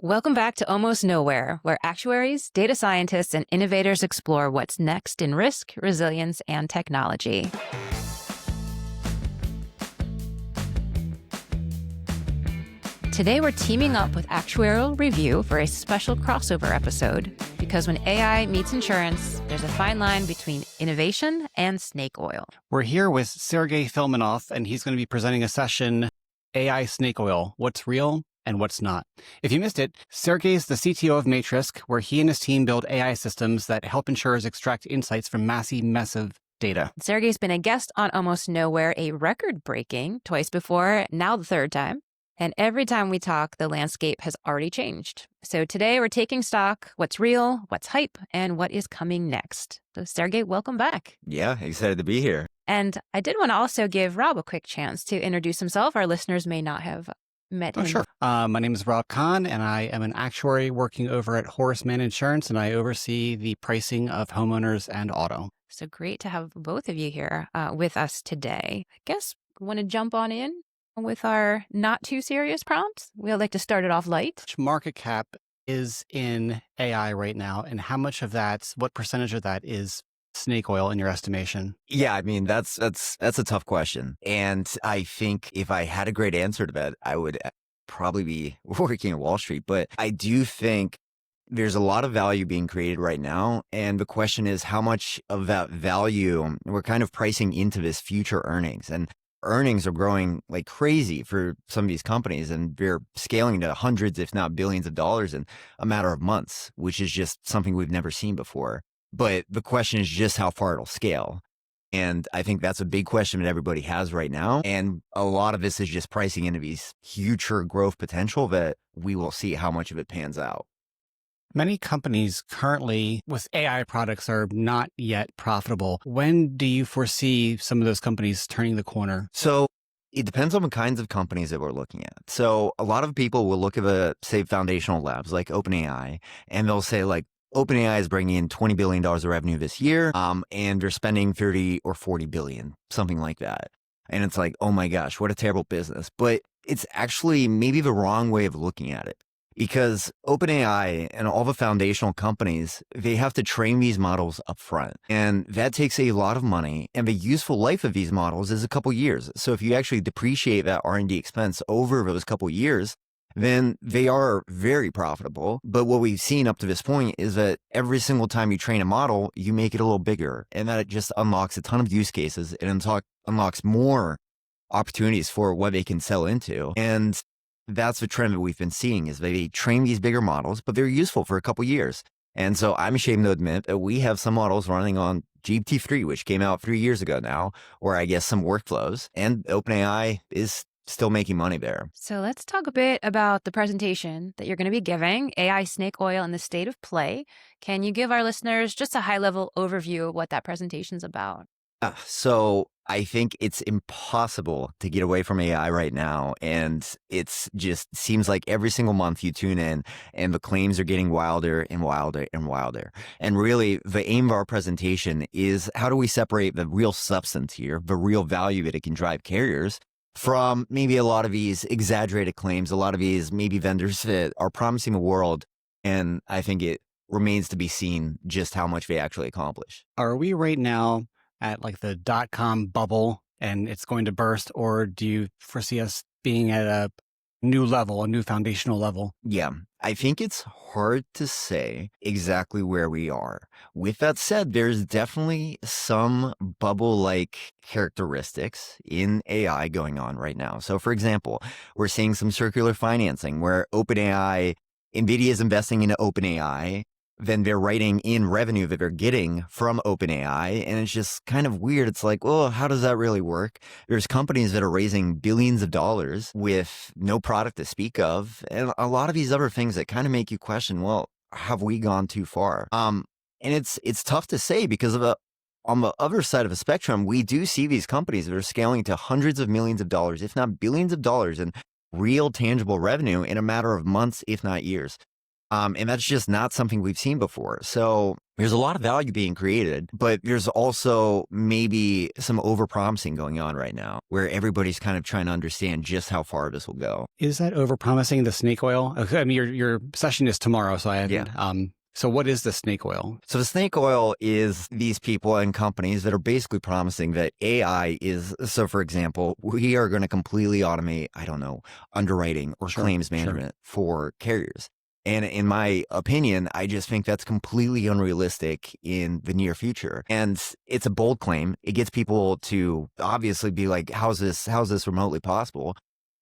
Welcome back to Almost Nowhere, where actuaries, data scientists, and innovators explore what's next in risk, resilience, and technology. Today, we're teaming up with Actuarial Review for a special crossover episode, because when AI meets insurance, there's a fine line between innovation and snake oil. We're here with Sergey Filimonov, and he's going to be presenting a session, AI Snake Oil, What's Real and What's Not. If you missed it, Sergey is the CTO of Matrisk, where he and his team build AI systems that help insurers extract insights from massive data. Sergey's been a guest on Almost Nowhere, a record-breaking twice before, now the third time. And every time we talk, the landscape has already changed. So today we're taking stock, what's real, what's hype, and what is coming next. So Sergey, welcome back. Yeah, excited to be here. And I did want to also give Rob a quick chance to introduce himself. Our listeners may not have met him. Sure. My name is Rob Kahn, and I am an actuary working over at Horace Mann Insurance, and I oversee the pricing of homeowners and auto. So great to have both of you here with us today. I guess we want to jump on in with our not too serious prompts. We like to start it off light. Which market cap is in AI right now, and how much of that, what percentage of that is snake oil in your estimation? Yeah, I mean, that's a tough question. And I think if I had a great answer to that, I would probably be working at Wall Street. But I do think there's a lot of value being created right now. And the question is how much of that value we're kind of pricing into this future earnings. And earnings are growing like crazy for some of these companies, and they're scaling to hundreds, if not billions of dollars in a matter of months, which is just something we've never seen before. But the question is just how far it'll scale. And I think that's a big question that everybody has right now. And a lot of this is just pricing into these future growth potential that we will see how much of it pans out. Many companies currently with AI products are not yet profitable. When do you foresee some of those companies turning the corner? So it depends on the kinds of companies that we're looking at. So a lot of people will look at say, foundational labs like OpenAI, and they'll say like, OpenAI is bringing in $20 billion of revenue this year, and they're spending 30 or 40 billion, something like that. And it's like, oh my gosh, what a terrible business. But it's actually maybe the wrong way of looking at it. Because OpenAI and all the foundational companies, they have to train these models up front. And that takes a lot of money. And the useful life of these models is a couple years. So if you actually depreciate that R&D expense over those couple years, then they are very profitable. But what we've seen up to this point is that every single time you train a model, you make it a little bigger. And that it just unlocks a ton of use cases and unlocks more opportunities for what they can sell into. And that's the trend that we've been seeing is they train these bigger models, but they're useful for a couple years. And so I'm ashamed to admit that we have some models running on GPT-3, which came out 3 years ago now, or I guess some workflows, and OpenAI is still making money there. So let's talk a bit about the presentation that you're going to be giving, AI Snake Oil and the State of Play. Can you give our listeners just a high-level overview of what that presentation's about? So I think it's impossible to get away from AI right now. And it's just seems like every single month you tune in and the claims are getting wilder and wilder and wilder. And really the aim of our presentation is how do we separate the real substance here, the real value that it can drive carriers from maybe a lot of these exaggerated claims, a lot of these maybe vendors that are promising the world. And I think it remains to be seen just how much they actually accomplish. Are we right now at like the .com bubble and it's going to burst, or do you foresee us being at a new level, a new foundational level? Yeah, I think it's hard to say exactly where we are. With that said, there's definitely some bubble-like characteristics in AI going on right now. So for example, we're seeing some circular financing where NVIDIA is investing into OpenAI, then they're writing in revenue that they're getting from OpenAI. And it's just kind of weird. It's like, well, how does that really work? There's companies that are raising billions of dollars with no product to speak of. And a lot of these other things that kind of make you question, well, have we gone too far? And it's tough to say because on the other side of the spectrum, we do see these companies that are scaling to hundreds of millions of dollars, if not billions of dollars in real tangible revenue in a matter of months, if not years. And that's just not something we've seen before. So There's a lot of value being created, but there's also maybe some overpromising going on right now where everybody's kind of trying to understand just how far this will go. Is that overpromising the snake oil? Okay, I mean, your session is tomorrow, so I haven't. So what is the snake oil? So the snake oil is these people and companies that are basically promising that AI is, so for example, we are going to completely automate, I don't know, underwriting or claims management for carriers. And in my opinion, I just think that's completely unrealistic in the near future. And it's a bold claim. It gets people to obviously be like, how's this remotely possible?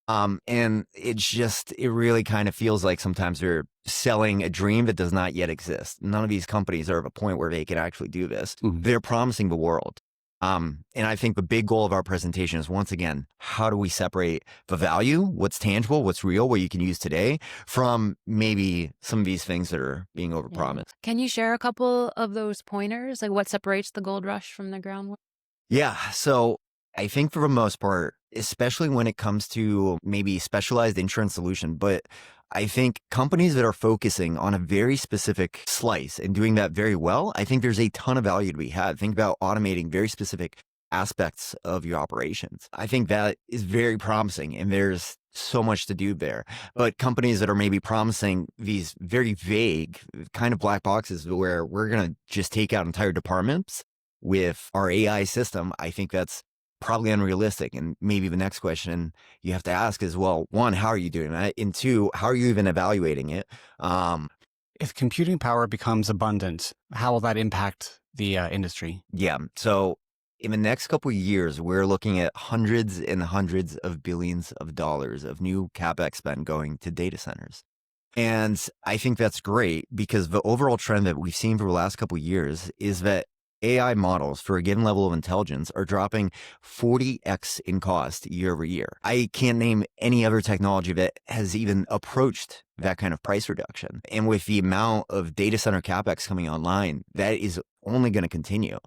And it really kind of feels like sometimes they're selling a dream that does not yet exist. None of these companies are at a point where they can actually do this. Mhm. They're promising the world. And I think the big goal of our presentation is, once again, how do we separate the value, what's tangible, what's real, what you can use today, from maybe some of these things that are being overpromised. Can you share a couple of those pointers? Like what separates the gold rush from the groundwork? Yeah. So I think for the most part, especially when it comes to maybe specialized insurance solution, but I think companies that are focusing on a very specific slice and doing that very well, I think there's a ton of value to be had. Think about automating very specific aspects of your operations. I think that is very promising, and there's so much to do there. But companies that are maybe promising these very vague kind of black boxes where we're going to just take out entire departments with our AI system, I think that's probably unrealistic. And maybe the next question you have to ask is, well, one, how are you doing that? And two, how are you even evaluating it? If computing power becomes abundant, how will that impact the industry? Yeah. So in the next couple of years, we're looking at hundreds and hundreds of billions of dollars of new CapEx spend going to data centers. And I think that's great because the overall trend that we've seen for the last couple of years is that AI models for a given level of intelligence are dropping 40x in cost year over year. I can't name any other technology that has even approached that kind of price reduction. And with the amount of data center CapEx coming online, that is only going to continue.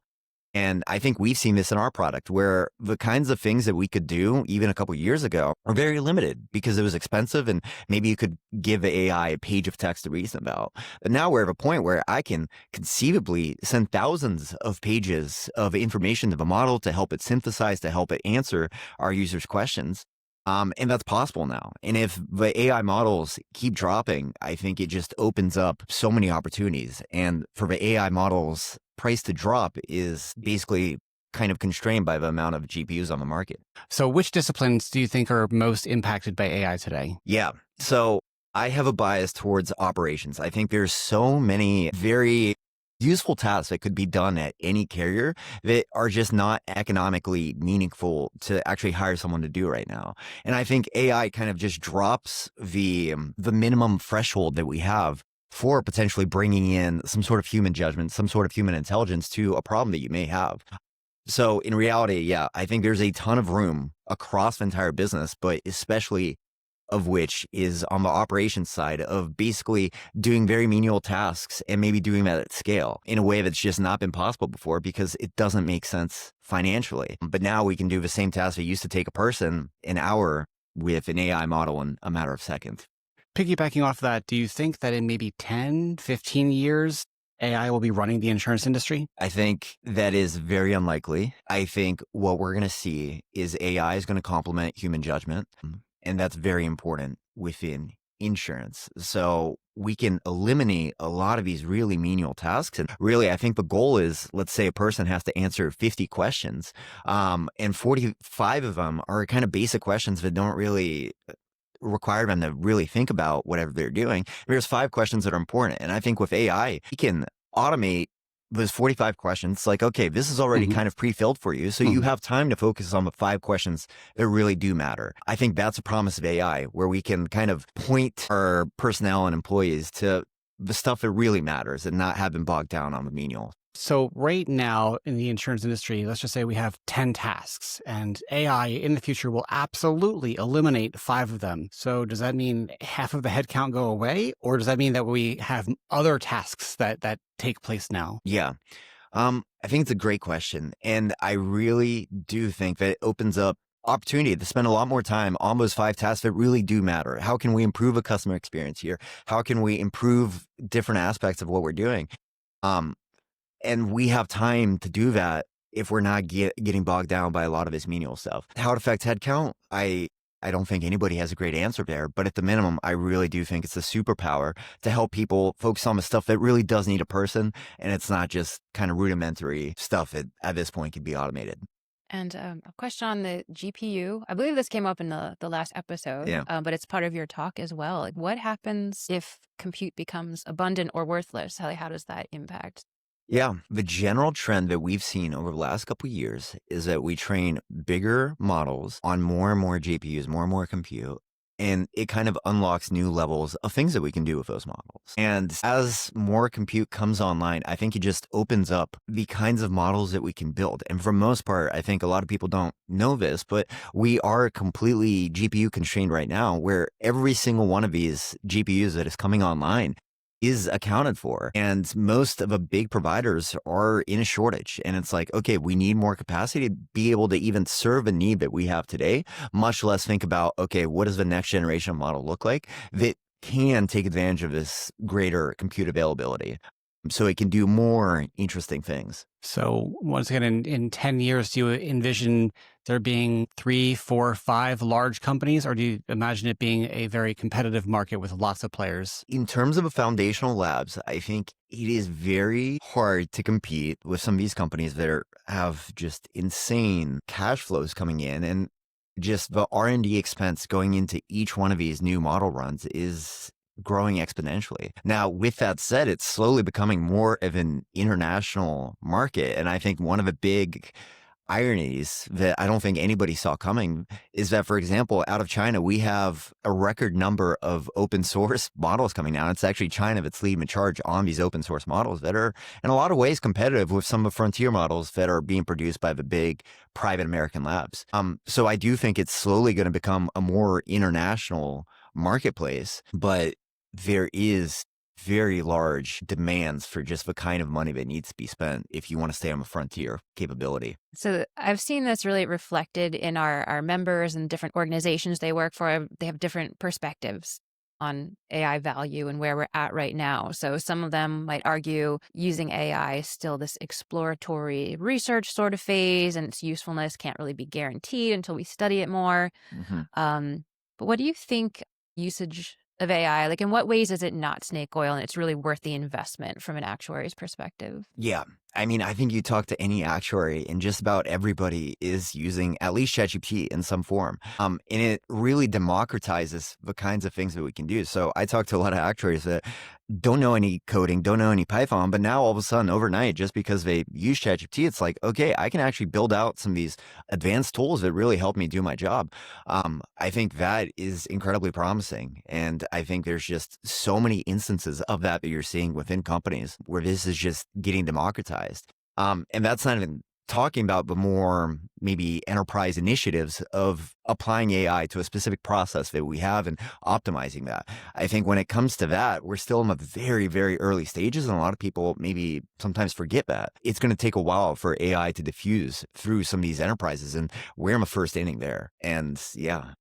And I think we've seen this in our product where the kinds of things that we could do even a couple of years ago are very limited because it was expensive and maybe you could give the AI a page of text to reason about. But now we're at a point where I can conceivably send thousands of pages of information to the model to help it synthesize, to help it answer our users' questions. And that's possible now. And if the AI models keep dropping, I think it just opens up so many opportunities. And for the AI models, price to drop is basically kind of constrained by the amount of GPUs on the market. So which disciplines do you think are most impacted by AI today? Yeah. So I have a bias towards operations. I think there's so many very useful tasks that could be done at any carrier that are just not economically meaningful to actually hire someone to do right now. And I think AI kind of just drops the minimum threshold that we have for potentially bringing in some sort of human judgment, some sort of human intelligence to a problem that you may have. So in reality, yeah, I think there's a ton of room across the entire business, but especially of which is on the operations side of basically doing very menial tasks and maybe doing that at scale in a way that's just not been possible before because it doesn't make sense financially. But now we can do the same task that used to take a person an hour with an AI model in a matter of seconds. Piggybacking off that, do you think that in maybe 10, 15 years, AI will be running the insurance industry? I think that is very unlikely. I think what we're going to see is AI is going to complement human judgment. And that's very important within insurance. So we can eliminate a lot of these really menial tasks. And really, I think the goal is, let's say a person has to answer 50 questions, and 45 of them are kind of basic questions that don't really require them to really think about whatever they're doing. There's 5 questions that are important. And I think with AI, we can automate those 45 questions. Like, okay, this is already kind of pre-filled for you. So you have time to focus on the 5 questions that really do matter. I think that's a promise of AI, where we can kind of point our personnel and employees to the stuff that really matters and not have them bogged down on the menial. So right now in the insurance industry, let's just say we have 10 tasks and AI in the future will absolutely eliminate 5 of them. So does that mean half of the headcount go away? Or does that mean that we have other tasks that take place now? Yeah. I think it's a great question. And I really do think that it opens up opportunity to spend a lot more time on those 5 tasks that really do matter. How can we improve a customer experience here? How can we improve different aspects of what we're doing? And we have time to do that if we're not getting bogged down by a lot of this menial stuff. How it affects headcount, I don't think anybody has a great answer there, but at the minimum, I really do think it's a superpower to help people focus on the stuff that really does need a person, and it's not just kind of rudimentary stuff that at this point can be automated. And a question on the GPU. I believe this came up in the last episode, Yeah. but it's part of your talk as well. Like, what happens if compute becomes abundant or worthless? How does that impact? Yeah, the general trend that we've seen over the last couple of years is that we train bigger models on more and more GPUs, more and more compute, and it kind of unlocks new levels of things that we can do with those models. And as more compute comes online, I think it just opens up the kinds of models that we can build. And for the most part, I think a lot of people don't know this, but we are completely GPU constrained right now, where every single one of these GPUs that is coming online is accounted for. And most of the big providers are in a shortage. And it's like, okay, we need more capacity to be able to even serve a need that we have today, much less think about, okay, what does the next generation model look like that can take advantage of this greater compute availability so it can do more interesting things. So once again, in 10 years, do you envision there being 3, 4, 5 large companies, or do you imagine it being a very competitive market with lots of players? In terms of the foundational labs, I think it is very hard to compete with some of these companies that have just insane cash flows coming in, and just the R&D expense going into each one of these new model runs is growing exponentially. Now, with that said, it's slowly becoming more of an international market. And I think one of the big ironies that I don't think anybody saw coming is that, for example, out of China, we have a record number of open source models coming out. It's actually China that's leading the charge on these open source models that are in a lot of ways competitive with some of the frontier models that are being produced by the big private American labs. So I do think it's slowly going to become a more international marketplace, but there is very large demands for just the kind of money that needs to be spent if you want to stay on the frontier capability. So I've seen this really reflected in our members and different organizations they work for. They have different perspectives on AI value and where we're at right now. So some of them might argue using AI is still this exploratory research sort of phase, and its usefulness can't really be guaranteed until we study it more. But what do you think usage of AI, like in what ways is it not snake oil and it's really worth the investment from an actuary's perspective? Yeah. I mean, I think you talk to any actuary and just about everybody is using at least ChatGPT in some form. And it really democratizes the kinds of things that we can do. So I talk to a lot of actuaries that don't know any coding, don't know any Python, but now all of a sudden overnight, just because they use ChatGPT, it's like, okay, I can actually build out some of these advanced tools that really help me do my job. I think that is incredibly promising. And I think there's just so many instances of that you're seeing within companies where this is just getting democratized. And that's not even talking about the more maybe enterprise initiatives of applying AI to a specific process that we have and optimizing that. I think when it comes to that, we're still in the very, very early stages. And a lot of people maybe sometimes forget that. It's going to take a while for AI to diffuse through some of these enterprises. And we're in the first inning there. And yeah.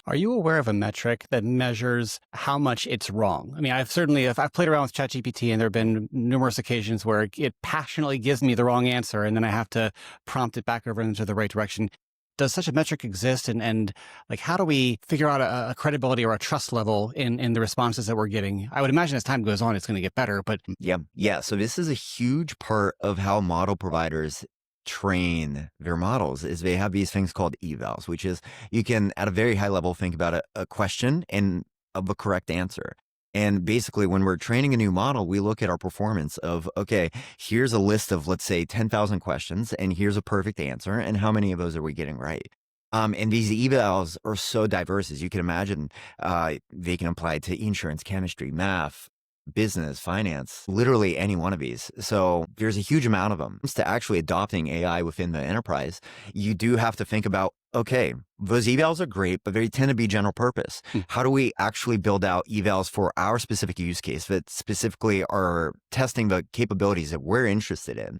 Are you aware of a metric that measures how much it's wrong? I mean, I've played around with ChatGPT, and there have been numerous occasions where it passionately gives me the wrong answer, and then I have to prompt it back over into the right direction. Does such a metric exist? And like, how do we figure out a credibility or a trust level in the responses that we're getting? I would imagine as time goes on, it's going to get better, but Yeah. So this is a huge part of how model providers train their models is they have these things called evals, which is you can at a very high level think about a question and of a correct answer. And basically when we're training a new model, we look at our performance of, okay, here's a list of, let's say 10,000 questions and here's a perfect answer. And how many of those are we getting right? And these evals are so diverse, as you can imagine. They can apply to insurance, chemistry, math, business, finance, literally any one of these. So there's a huge amount of them. To actually adopting AI within the enterprise, you do have to think about, okay, those evals are great, but they tend to be general purpose. How do we actually build out evals for our specific use case that specifically are testing the capabilities that we're interested in?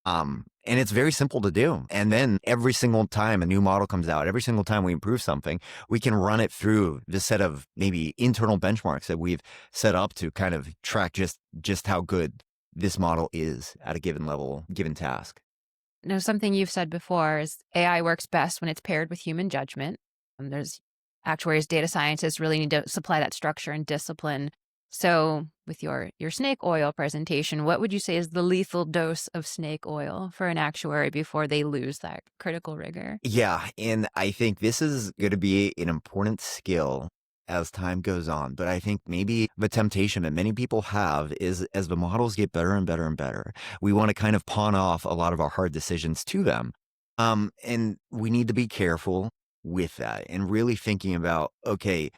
And it's very simple to do. And then every single time a new model comes out, every single time we improve something, we can run it through the set of maybe internal benchmarks that we've set up to kind of track just how good this model is at a given level, given task. Now, something you've said before is AI works best when it's paired with human judgment. There's actuaries, data scientists really need to supply that structure and discipline. So, with your snake oil presentation, what would you say is the lethal dose of snake oil for an actuary before they lose that critical rigor? Yeah, and I think this is going to be an important skill as time goes on. But I think maybe the temptation that many people have is as the models get better and better and better, we want to kind of pawn off a lot of our hard decisions to them. And we need to be careful with that and really thinking about, okay,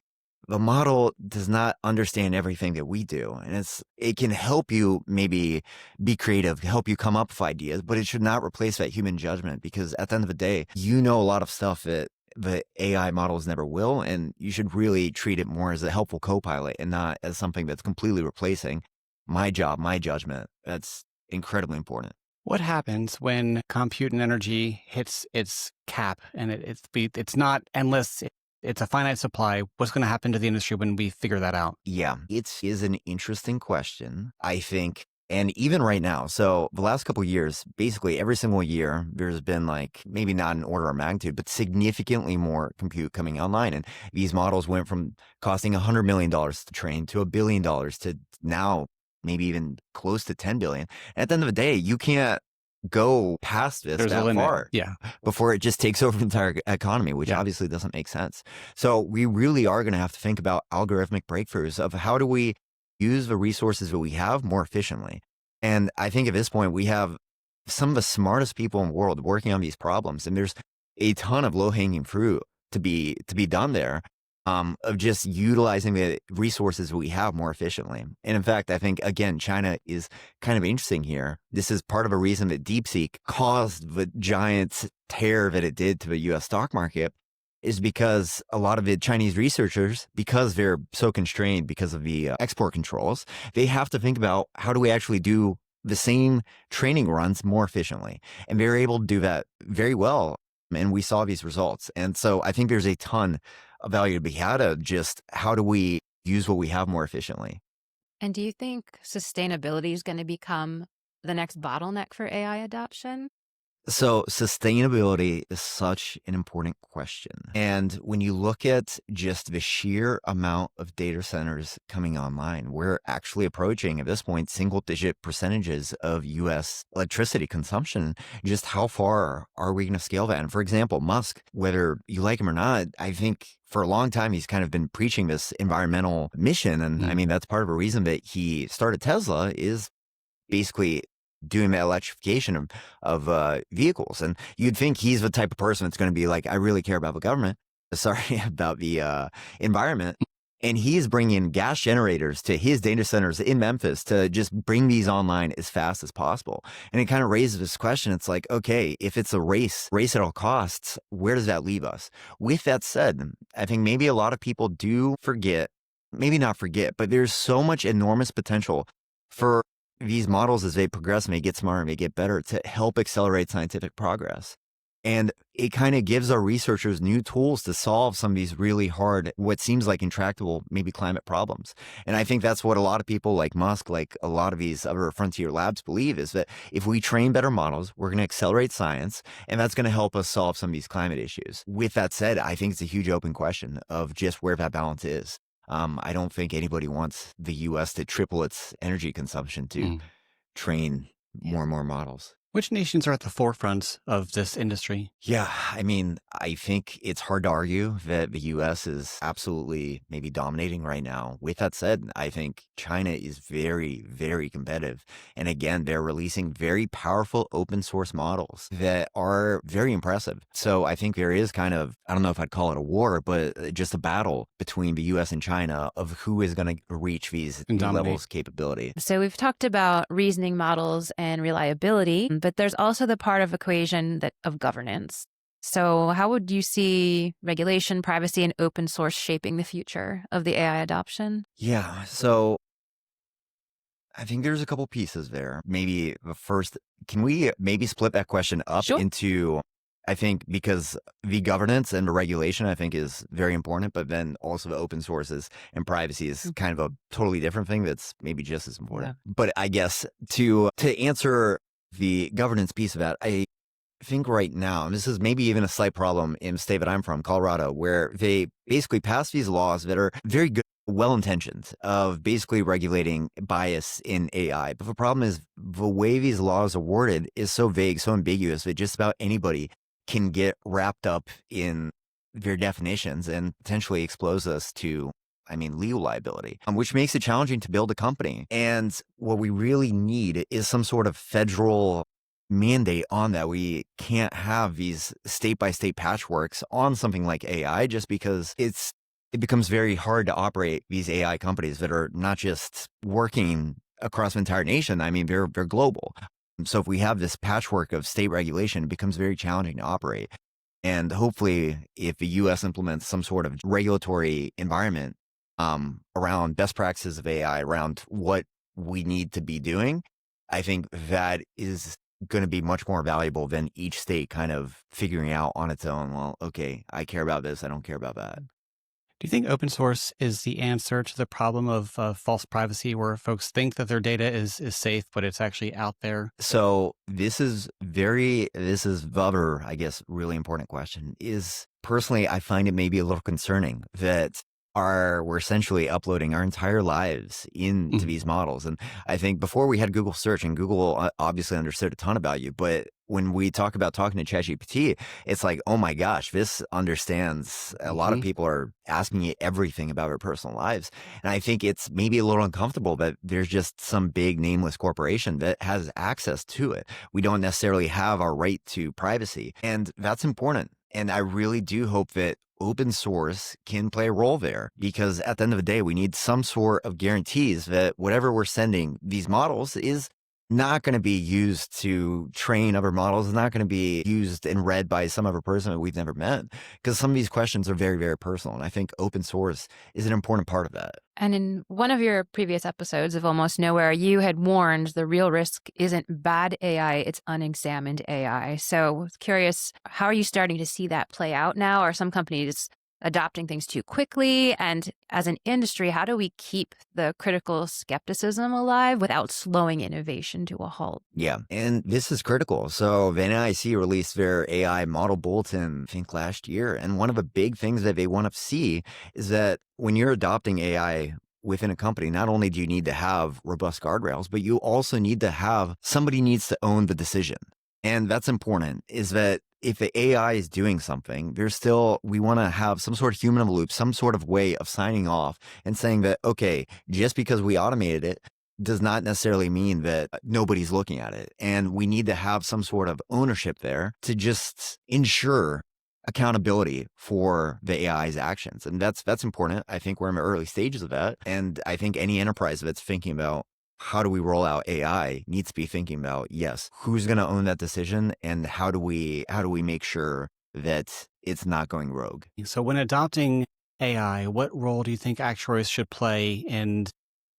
the model does not understand everything that we do. And it can help you maybe be creative, help you come up with ideas, but it should not replace that human judgment because at the end of the day, you know a lot of stuff that the AI models never will. And you should really treat it more as a helpful co-pilot and not as something that's completely replacing my job, my judgment. That's incredibly important. What happens when compute and energy hits its cap and it's not endless? It's a finite supply. What's going to happen to the industry when we figure that out? Yeah, it is an interesting question, I think. And even right now, so the last couple of years, basically every single year, there's been like maybe not an order of magnitude, but significantly more compute coming online. And these models went from costing $100 million to train to $1 billion to now maybe even close to 10 billion. At the end of the day, you can't go past this There's a that limit. far Yeah. before it just takes over the entire economy, which obviously doesn't make sense. So we really are going to have to think about algorithmic breakthroughs of how do we use the resources that we have more efficiently. And I think at this point, we have some of the smartest people in the world working on these problems. And there's a ton of low-hanging fruit to be done there. Of just utilizing the resources we have more efficiently. And in fact, I think, again, China is kind of interesting here. This is part of a reason that DeepSeek caused the giant tear that it did to the US stock market is because a lot of the Chinese researchers, because they're so constrained because of the export controls, they have to think about how do we actually do the same training runs more efficiently. And they're able to do that very well. And we saw these results. And so I think there's a ton of value to be had of just how do we use what we have more efficiently. And do you think sustainability is going to become the next bottleneck for AI adoption? So sustainability is such an important question. And when you look at just the sheer amount of data centers coming online, we're actually approaching at this point single-digit percentages of US electricity consumption. Just how far are we going to scale that? And for example, Musk, whether you like him or not, I think for a long time, he's kind of been preaching this environmental mission. And I mean, that's part of a reason that he started Tesla is basically doing the electrification of vehicles. And you'd think he's the type of person that's going to be like, I really care about the government. Sorry, about the environment. And he's bringing gas generators to his data centers in Memphis to just bring these online as fast as possible. And it kind of raises this question. It's like, okay, if it's a race at all costs, where does that leave us? With that said, I think maybe a lot of people do forget, maybe not forget, but there's so much enormous potential for these models as they progress and they get smarter and they get better to help accelerate scientific progress. And it kind of gives our researchers new tools to solve some of these really hard, what seems like intractable, maybe climate problems. And I think that's what a lot of people like Musk, like a lot of these other frontier labs believe is that if we train better models, we're going to accelerate science and that's going to help us solve some of these climate issues. With that said, I think it's a huge open question of just where that balance is. I don't think anybody wants the U.S. to triple its energy consumption to train more and more models. Which nations are at the forefront of this industry? Yeah, I mean, I think it's hard to argue that the U.S. is absolutely maybe dominating right now. With that said, I think China is very, very competitive. And again, they're releasing very powerful open source models that are very impressive. So I think there is kind of, I don't know if I'd call it a war, but just a battle between the U.S. and China of who is going to reach these new levels of capability. So we've talked about reasoning models and reliability, but there's also the part of equation of governance. So how would you see regulation, privacy, and open source shaping the future of the AI adoption? Yeah, so I think there's a couple pieces there. Maybe the first, can we maybe split that question up into I think because the governance and the regulation, I think, is very important, but then also the open sources and privacy is kind of a totally different thing that's maybe just as important. Yeah. But I guess to answer the governance piece of that, I think right now, and this is maybe even a slight problem in the state that I'm from, Colorado, where they basically pass these laws that are very good, well-intentioned, of basically regulating bias in AI. But the problem is the way these laws are worded is so vague, so ambiguous that just about anybody can get wrapped up in their definitions and potentially expose us to, legal liability, which makes it challenging to build a company. And what we really need is some sort of federal mandate on that. We can't have these state-by-state patchworks on something like AI just because it becomes very hard to operate these AI companies that are not just working across the entire nation. They're global. So if we have this patchwork of state regulation, it becomes very challenging to operate. And hopefully, if the U.S. implements some sort of regulatory environment around best practices of AI, around what we need to be doing, I think that is going to be much more valuable than each state kind of figuring out on its own, well, okay, I care about this, I don't care about that. Do you think open source is the answer to the problem of false privacy, where folks think that their data is safe, but it's actually out there? So this is the other, I guess, really important question is, personally, I find it maybe a little concerning that we're essentially uploading our entire lives into these models. And I think before we had Google search, and Google obviously understood a ton about you, but when we talk about talking to ChatGPT, it's like, oh my gosh, this understands. A lot of people are asking it everything about their personal lives. And I think it's maybe a little uncomfortable that there's just some big nameless corporation that has access to it. We don't necessarily have our right to privacy. And that's important. And I really do hope that open source can play a role there, because at the end of the day, we need some sort of guarantees that whatever we're sending these models is not going to be used to train other models, is not going to be used and read by some other person that we've never met, because some of these questions are very, very personal. And I think open source is an important part of that. And in one of your previous episodes of Almost Nowhere, you had warned the real risk isn't bad AI, it's unexamined AI. So I was curious, how are you starting to see that play out now? Are some companies adopting things too quickly? And as an industry, how do we keep the critical skepticism alive without slowing innovation to a halt? Yeah, and this is critical. So the NIC released their AI model bulletin, I think last year. And one of the big things that they want to see is that when you're adopting AI within a company, not only do you need to have robust guardrails, but you also need to have somebody needs to own the decision. And that's important, is that if the AI is doing something, we want to have some sort of human in the loop, some sort of way of signing off and saying that, okay, just because we automated it does not necessarily mean that nobody's looking at it. And we need to have some sort of ownership there to just ensure accountability for the AI's actions. And that's important. I think we're in the early stages of that. And I think any enterprise that's thinking about how do we roll out AI needs to be thinking about, yes, who's going to own that decision, and how do we make sure that it's not going rogue. So when adopting AI, what role do you think actuaries should play in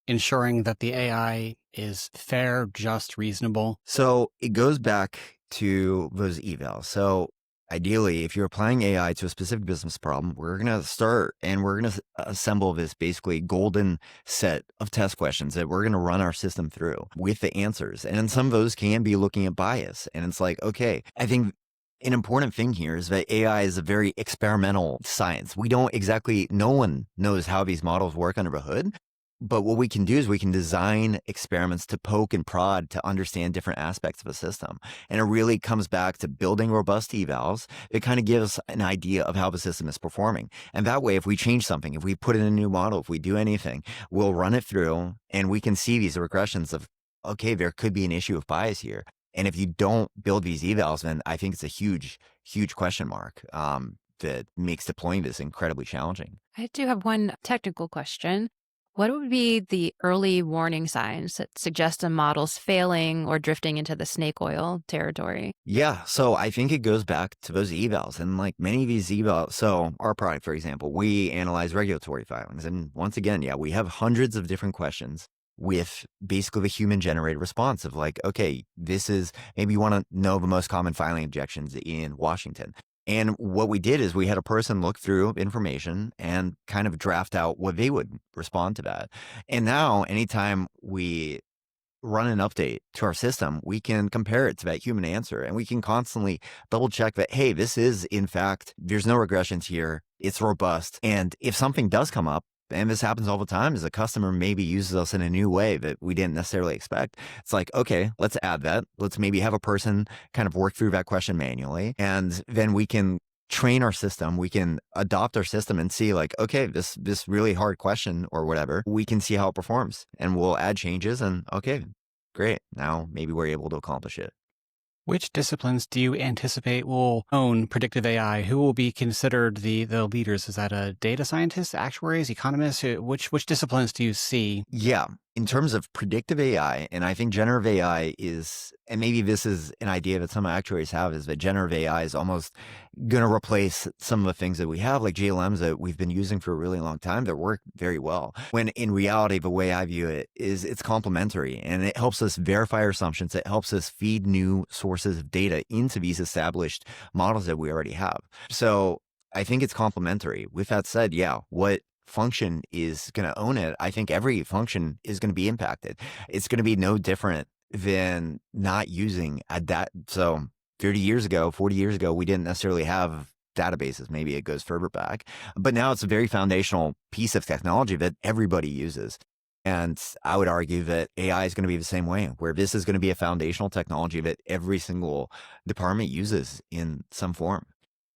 ensuring that the AI is fair, just, reasonable? So it goes back to those evals. So ideally, if you're applying AI to a specific business problem, we're going to start and we're going to assemble this basically golden set of test questions that we're going to run our system through with the answers. And some of those can be looking at bias. And it's like, okay, I think an important thing here is that AI is a very experimental science. No one knows how these models work under the hood. But what we can do is we can design experiments to poke and prod to understand different aspects of a system. And it really comes back to building robust evals that kind of gives an idea of how the system is performing. And that way, if we change something, if we put in a new model, if we do anything, we'll run it through and we can see these regressions of, okay, there could be an issue of bias here. And if you don't build these evals, then I think it's a huge, huge question mark that makes deploying this incredibly challenging. I do have one technical question. What would be the early warning signs that suggest a model's failing or drifting into the snake oil territory? Yeah, so I think it goes back to those evals, and like many of these evals, so our product, for example, we analyze regulatory filings. And once again, yeah, we have hundreds of different questions. with basically the human generated response of like, okay, this is maybe you want to know the most common filing objections in Washington. And what we did is we had a person look through information and kind of draft out what they would respond to that. And now anytime we run an update to our system, we can compare it to that human answer and we can constantly double check that, hey, this is in fact, there's no regressions here. It's robust. And if something does come up, and this happens all the time, is a customer maybe uses us in a new way that we didn't necessarily expect. It's like, okay, let's add that. Let's maybe have a person kind of work through that question manually. And then we can train our system. We can adopt our system and see like, okay, this really hard question or whatever, we can see how it performs and we'll add changes and okay, great. Now maybe we're able to accomplish it. Which disciplines do you anticipate will own predictive AI? Who will be considered the leaders? Is that a data scientist, actuaries, economists? Which disciplines do you see? Yeah. In terms of predictive AI, and I think generative AI is, and maybe this is an idea that some actuaries have, is that generative AI is almost going to replace some of the things that we have, like GLMs that we've been using for a really long time that work very well. When in reality, the way I view it is it's complementary and it helps us verify our assumptions. It helps us feed new sources of data into these established models that we already have. So I think it's complementary. With that said, yeah, what function is going to own it? I think every function is going to be impacted. It's going to be no different than not using a So 30 years ago, 40 years ago, we didn't necessarily have databases. Maybe it goes further back, but now it's a very foundational piece of technology that everybody uses. And I would argue that AI is going to be the same way, where this is going to be a foundational technology that every single department uses in some form.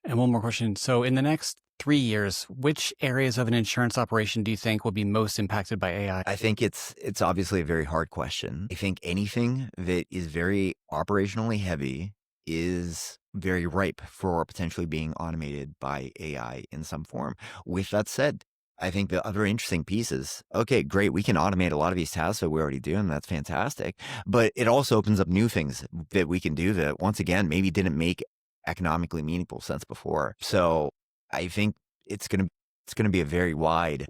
And one more question. So in the next 3 years, which areas of an insurance operation do you think will be most impacted by AI? I think it's obviously a very hard question. I think anything that is very operationally heavy is very ripe for potentially being automated by AI in some form. With that said, I think the other interesting piece is, okay, great, we can automate a lot of these tasks that we already do, and that's fantastic. But it also opens up new things that we can do that, once again, maybe didn't make economically meaningful sense before. So I think it's gonna be a very wide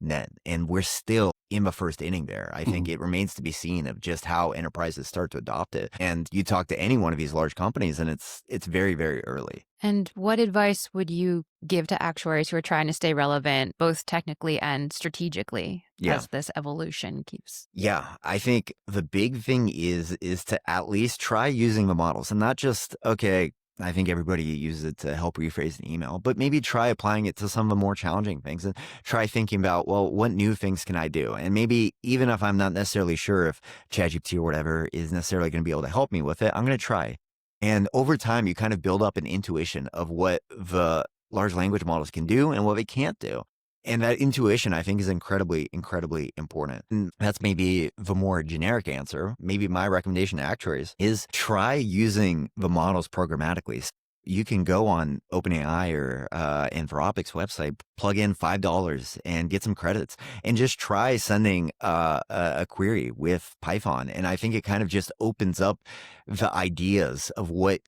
net, and we're still in the first inning there. I think it remains to be seen of just how enterprises start to adopt it. And you talk to any one of these large companies, and it's very, very early. And what advice would you give to actuaries who are trying to stay relevant, both technically and strategically, as this evolution keeps? Yeah, I think the big thing is to at least try using the models and not just, okay, I think everybody uses it to help rephrase an email, but maybe try applying it to some of the more challenging things and try thinking about, well, what new things can I do? And maybe even if I'm not necessarily sure if ChatGPT or whatever is necessarily going to be able to help me with it, I'm going to try. And over time, you kind of build up an intuition of what the large language models can do and what they can't do. And that intuition, I think, is incredibly, incredibly important. And that's maybe the more generic answer. Maybe my recommendation to actuaries is try using the models programmatically. So you can go on OpenAI or Anthropic's website, plug in $5 and get some credits, and just try sending a query with Python. And I think it kind of just opens up the ideas of what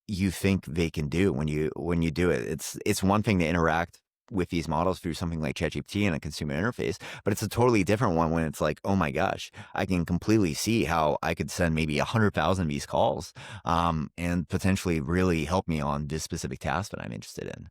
you think they can do when you do it. It's one thing to interact with these models through something like ChatGPT and a consumer interface, but it's a totally different one when it's like, oh my gosh, I can completely see how I could send maybe 100,000 of these calls and potentially really help me on this specific task that I'm interested in.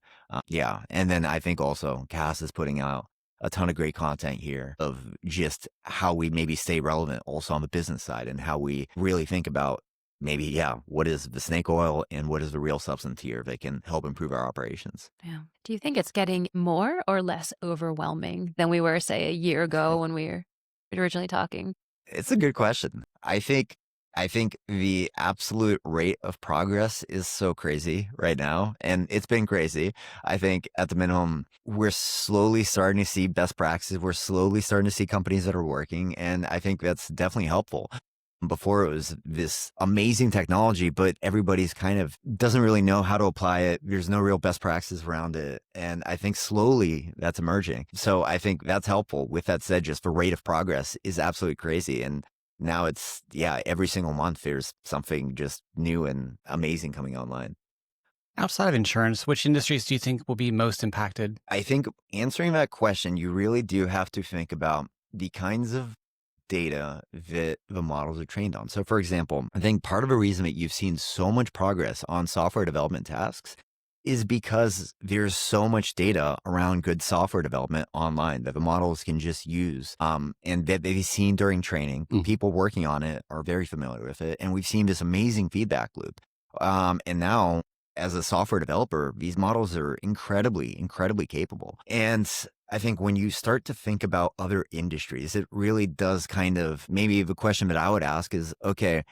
And then I think also CAS is putting out a ton of great content here of just how we maybe stay relevant also on the business side and how we really think about maybe, what is the snake oil and what is the real substance here that can help improve our operations? Yeah. Do you think it's getting more or less overwhelming than we were, say, a year ago when we were originally talking? It's a good question. I think the absolute rate of progress is so crazy right now, and it's been crazy. I think at the minimum, we're slowly starting to see best practices. We're slowly starting to see companies that are working, and I think that's definitely helpful. Before it was this amazing technology, but everybody's kind of doesn't really know how to apply it. There's no real best practices around it. And I think slowly that's emerging. So I think that's helpful. With that said, just the rate of progress is absolutely crazy. And now it's, every single month there's something just new and amazing coming online. Outside of insurance, which industries do you think will be most impacted? I think answering that question, you really do have to think about the kinds of data that the models are trained on. So, for example, I think part of the reason that you've seen so much progress on software development tasks is because there's so much data around good software development online that the models can just use, and that they've seen during training. People working on it are very familiar with it, and we've seen this amazing feedback loop. And now, as a software developer, these models are incredibly, incredibly capable. And I think when you start to think about other industries, it really does kind of, maybe the question that I would ask is, okay,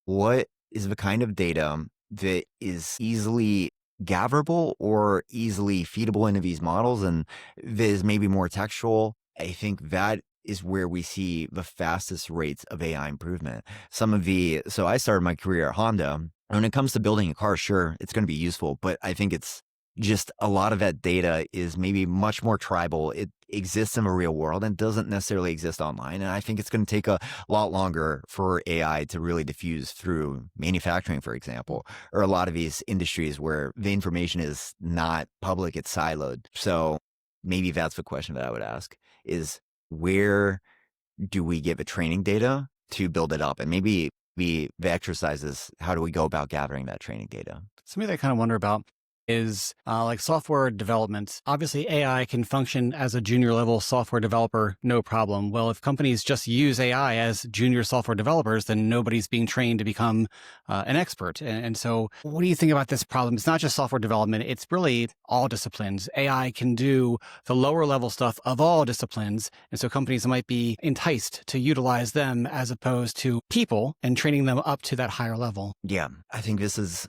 what is the kind of data that is easily gatherable or easily feedable into these models and that is maybe more textual? I think that is where we see the fastest rates of AI improvement. So I started my career at Honda. When it comes to building a car, sure, it's going to be useful, but I think it's just a lot of that data is maybe much more tribal. It exists in the real world and doesn't necessarily exist online. And I think it's going to take a lot longer for AI to really diffuse through manufacturing, for example, or a lot of these industries where the information is not public, it's siloed. So maybe that's the question that I would ask is, where do we get the training data to build it up? And maybe the exercises, how do we go about gathering that training data? Something that I kind of wonder about is like software development. Obviously, AI can function as a junior level software developer, no problem. Well, if companies just use AI as junior software developers, then nobody's being trained to become an expert. And so what do you think about this problem? It's not just software development. It's really all disciplines. AI can do the lower level stuff of all disciplines. And so companies might be enticed to utilize them as opposed to people and training them up to that higher level. Yeah, I think this is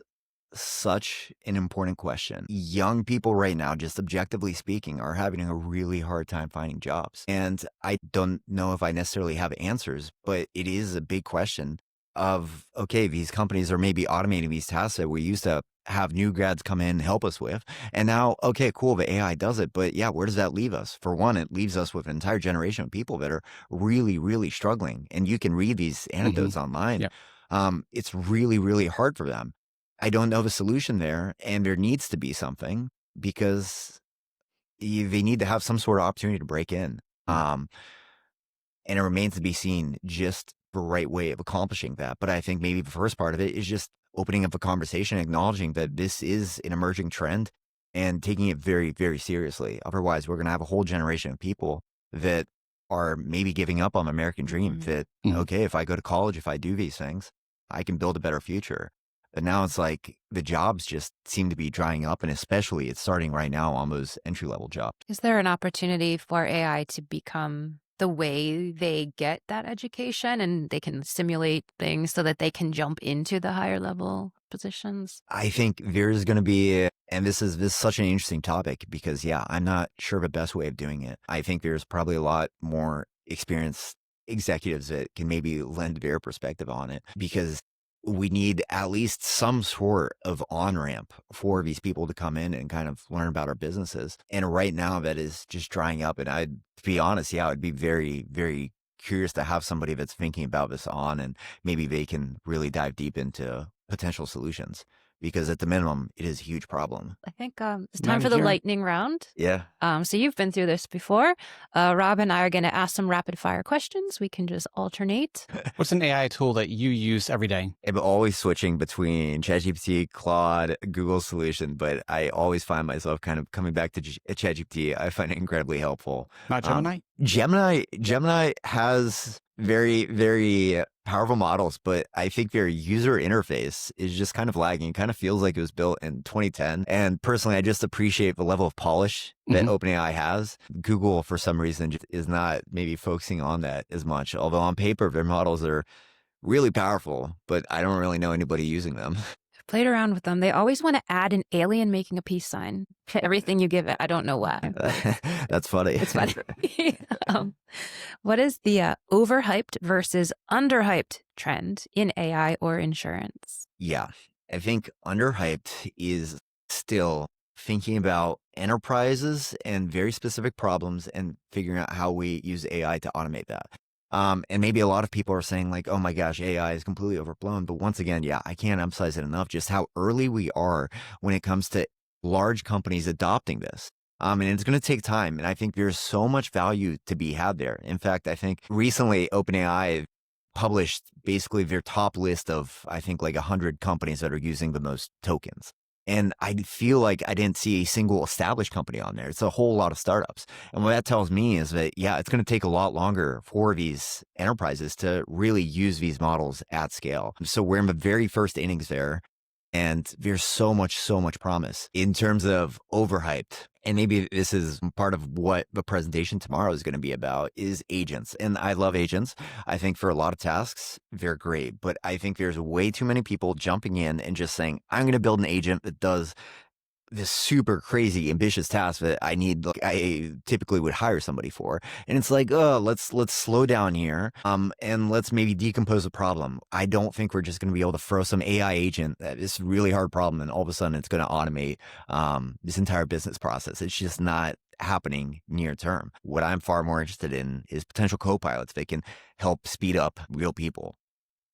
such an important question. Young people right now, just objectively speaking, are having a really hard time finding jobs. And I don't know if I necessarily have answers, but it is a big question of, okay, these companies are maybe automating these tasks that we used to have new grads come in and help us with. And now, okay, cool, the AI does it. But yeah, where does that leave us? For one, it leaves us with an entire generation of people that are really, really struggling. And you can read these anecdotes online. Yeah. It's really, really hard for them. I don't know the solution there, and there needs to be something because they need to have some sort of opportunity to break in. And it remains to be seen just the right way of accomplishing that. But I think maybe the first part of it is just opening up a conversation, acknowledging that this is an emerging trend and taking it very, very seriously. Otherwise, we're going to have a whole generation of people that are maybe giving up on the American dream that, okay, if I go to college, if I do these things, I can build a better future. But now it's like the jobs just seem to be drying up, and especially it's starting right now on those entry-level jobs. Is there an opportunity for AI to become the way they get that education and they can simulate things so that they can jump into the higher level positions? I think there's going to be, and this is such an interesting topic because, yeah, I'm not sure the best way of doing it. I think there's probably a lot more experienced executives that can maybe lend their perspective on it because we need at least some sort of on-ramp for these people to come in and kind of learn about our businesses. And right now that is just drying up. And I'd be honest, yeah, I'd be very, very curious to have somebody that's thinking about this on, and maybe they can really dive deep into potential solutions. Because at the minimum, it is a huge problem. I think it's time for the lightning round. Yeah. So you've been through this before. Rob and I are going to ask some rapid fire questions. We can just alternate. What's an AI tool that you use every day? I'm always switching between ChatGPT, Claude, Google solution, but I always find myself kind of coming back to ChatGPT. I find it incredibly helpful. Not Gemini? Gemini has very, very powerful models, but I think their user interface is just kind of lagging. It kind of feels like it was built in 2010. And personally, I just appreciate the level of polish that OpenAI has. Google, for some reason, is not maybe focusing on that as much. Although on paper, their models are really powerful, but I don't really know anybody using them. Played around with them. They always want to add an alien making a peace sign to everything you give it. I don't know why. That's funny. It's funny. What is the overhyped versus underhyped trend in AI or insurance? Yeah, I think underhyped is still thinking about enterprises and very specific problems and figuring out how we use AI to automate that. And maybe a lot of people are saying like, oh my gosh, AI is completely overblown. But once again, yeah, I can't emphasize it enough, just how early we are when it comes to large companies adopting this. And it's going to take time. And I think there's so much value to be had there. In fact, I think recently OpenAI published basically their top list of, I think, like 100 companies that are using the most tokens. And I feel like I didn't see a single established company on there. It's a whole lot of startups. And what that tells me is that, yeah, it's going to take a lot longer for these enterprises to really use these models at scale. So we're in the very first innings there. And there's so much promise in terms of overhyped. And maybe this is part of what the presentation tomorrow is going to be about, is agents. And I love agents. I think for a lot of tasks, they're great. But I think there's way too many people jumping in and just saying, I'm going to build an agent that does this super crazy ambitious task that I need, like I typically would hire somebody for. And it's like, oh, let's slow down here. And let's maybe decompose the problem. I don't think we're just going to be able to throw some AI agent at this really hard problem and all of a sudden it's going to automate this entire business process. It's just not happening near term. What I'm far more interested in is potential co-pilots that can help speed up real people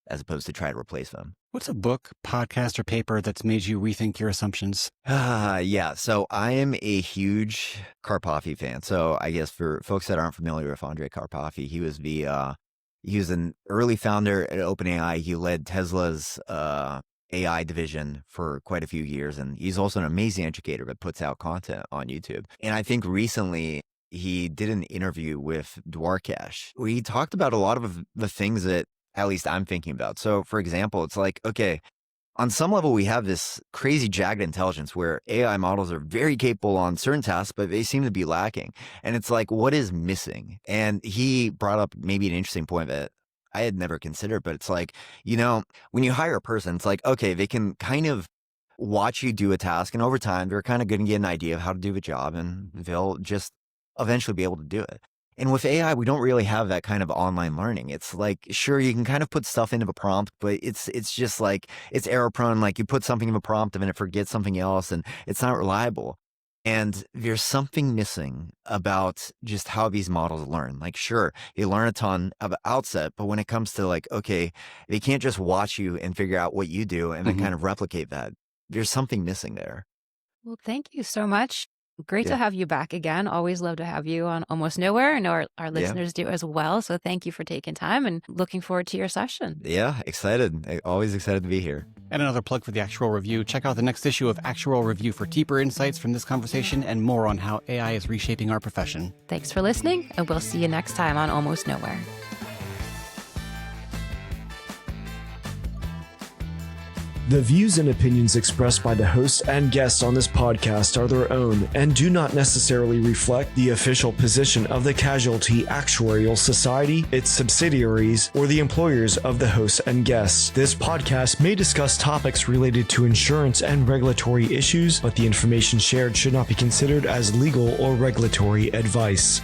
as opposed to try to replace them. What's a book, podcast, or paper that's made you rethink your assumptions? Yeah. So I am a huge Karpathy fan. So I guess for folks that aren't familiar with Andrej Karpathy, he was an early founder at OpenAI. He led Tesla's AI division for quite a few years. And he's also an amazing educator that puts out content on YouTube. And I think recently he did an interview with Dwarkesh where he talked about a lot of the things that at least I'm thinking about. So for example, it's like, okay, on some level, we have this crazy jagged intelligence where AI models are very capable on certain tasks, but they seem to be lacking. And it's like, what is missing? And he brought up maybe an interesting point that I had never considered, but it's like, when you hire a person, it's like, okay, they can kind of watch you do a task. And over time, they're kind of going to get an idea of how to do the job and they'll just eventually be able to do it. And with AI, we don't really have that kind of online learning. It's like, sure, you can kind of put stuff into a prompt, but it's just like, it's error prone. Like you put something in a prompt and then it forgets something else and it's not reliable. And there's something missing about just how these models learn. Like, sure, they learn a ton at the outset, but when it comes to like, okay, they can't just watch you and figure out what you do and then kind of replicate that. There's something missing there. Well, thank you so much. Great to have you back again. Always love to have you on Almost Nowhere. I know our listeners do as well. So thank you for taking time and looking forward to your session. Yeah, excited. Always excited to be here. And another plug for the Actuarial Review. Check out the next issue of Actuarial Review for deeper insights from this conversation and more on how AI is reshaping our profession. Thanks for listening, and we'll see you next time on Almost Nowhere. The views and opinions expressed by the hosts and guests on this podcast are their own and do not necessarily reflect the official position of the Casualty Actuarial Society, its subsidiaries, or the employers of the hosts and guests. This podcast may discuss topics related to insurance and regulatory issues, but the information shared should not be considered as legal or regulatory advice.